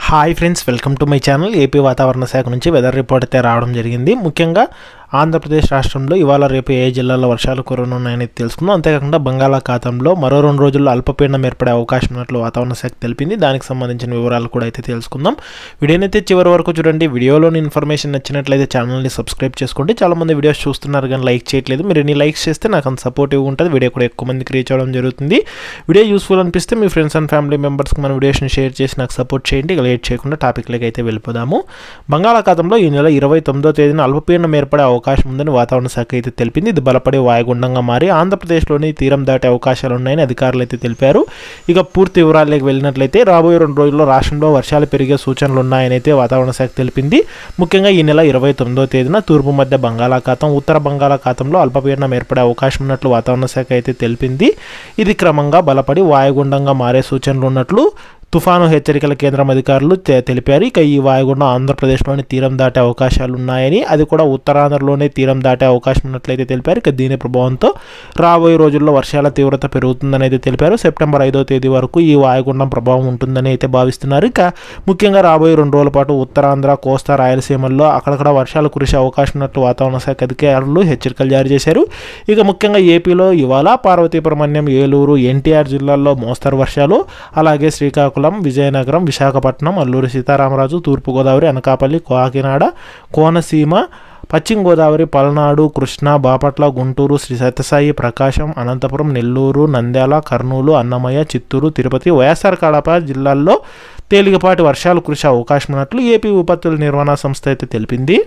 Hi friends, welcome to my channel. AP వాతావరణ శాఖ నుంచి వెదర్ రిపోర్ట్ అయితే రావడం జరిగింది. ముఖ్యంగా ఆంధ్రప్రదేశ్ రాష్ట్రంలో ఇవాళ రేపు ఏ జిల్లాల్లో వర్షాలు కురనున్నాయని తెలుసుకుందాం. అంతేకాకుండా బంగాళాఖాతంలో మరో 2 రోజుల్లో అల్పపీడనం ఏర్పడే అవకాశం ఉన్నట్లు వాతావరణ శాఖ తెలిపింది. దానికి సంబంధించిన వివరాలు కూడా అయితే తెలుసుకుందాం. వీడియోనైతే చివరి వరకు చూడండి. వీడియోలోని ఇన్ఫర్మేషన్ నచ్చినట్లయితే ఛానల్ని సబ్స్క్రైబ్ చేసుకోండి. చాలామంది వీడియోస్ చూస్తున్నారు కానీ లైక్ చేయట్లేదు. మీరు ఎన్ని లైక్స్ చేస్తే నాకు అంత సపోర్టివ్ ఉంటుంది. వీడియో కూడా ఎక్కువ మందికి రీచ్ అవ్వడం జరుగుతుంది. వీడియో యూస్ఫుల్ అనిపిస్తే మీ ఫ్రెండ్స్ అండ్ ఫ్యామిలీ మెంబర్స్కి మన వీడియోస్ని షేర్ చేసి నాకు సపోర్ట్ చేయండి. ఇక లేట్ చేయకుండా టాపిక్లోకి అయితే వెళ్ళిపోదాము. బంగాళాఖాతంలో ఈ నెల 29వ తేదీన అల్పపీడనం ఏర్పడే అవకాశం ఉందని వాతావరణ శాఖ అయితే తెలిపింది. ఇది బలపడి వాయుగుండంగా మారి ఆంధ్రప్రదేశ్లోని తీరం దాటే అవకాశాలు ఉన్నాయని అధికారులు అయితే తెలిపారు. ఇక పూర్తి వివరాల్లోకి వెళ్ళినట్లయితే రాబోయే 2 రోజుల్లో రాష్ట్రంలో వర్షాలు పెరిగే సూచనలు ఉన్నాయని అయితే వాతావరణ శాఖ తెలిపింది. ముఖ్యంగా ఈ నెల 29వ తేదీన తూర్పు మధ్య బంగాళాఖాతం, ఉత్తర బంగాళాఖాతంలో అల్పపీడనం ఏర్పడే అవకాశం ఉన్నట్లు వాతావరణ శాఖ అయితే తెలిపింది. ఇది క్రమంగా బలపడి వాయుగుండంగా మారే సూచనలు ఉన్నట్లు తుఫాను హెచ్చరికల కేంద్రం అధికారులు తెలిపారు. ఇక ఈ వాయుగుండం ఆంధ్రప్రదేశ్లోని తీరం దాటే అవకాశాలు ఉన్నాయని, అది కూడా ఉత్తరాంధ్రలోనే తీరం దాటే అవకాశం ఉన్నట్లయితే తెలిపారు. ఇక దీని ప్రభావంతో రాబోయే రోజుల్లో వర్షాల తీవ్రత పెరుగుతుందని అయితే తెలిపారు. సెప్టెంబర్ 5వ తేదీ వరకు ఈ వాయుగుండం ప్రభావం ఉంటుందని అయితే భావిస్తున్నారు. ఇక ముఖ్యంగా రాబోయే 2 రోజుల పాటు ఉత్తరాంధ్ర, కోస్తా, రాయలసీమల్లో అక్కడక్కడ వర్షాలు కురిసే అవకాశం ఉన్నట్లు వాతావరణ శాఖ అధికారులు హెచ్చరికలు జారీ చేశారు. ఇక ముఖ్యంగా ఏపీలో ఇవాళ పార్వతీపురం, ఏలూరు, ఎన్టీఆర్ జిల్లాల్లో మోస్తరు వర్షాలు, అలాగే శ్రీకాకుళం, విజయనగరం, విశాఖపట్నం, అల్లూరి సీతారామరాజు, తూర్పుగోదావరి, అనకాపల్లి, కాకినాడ, కోనసీమ, పశ్చిమ గోదావరి, పల్నాడు, కృష్ణా, బాపట్ల, గుంటూరు, శ్రీ సత్యసాయి, ప్రకాశం, అనంతపురం, నెల్లూరు, నంద్యాల, కర్నూలు, అన్నమయ్య, చిత్తూరు, తిరుపతి, వైఎస్ఆర్ కడప జిల్లాల్లో తేలికపాటి వర్షాలు కురిసే అవకాశం ఉన్నట్లు ఏపీ విపత్తుల నిర్వహణ సంస్థ అయితే తెలిపింది.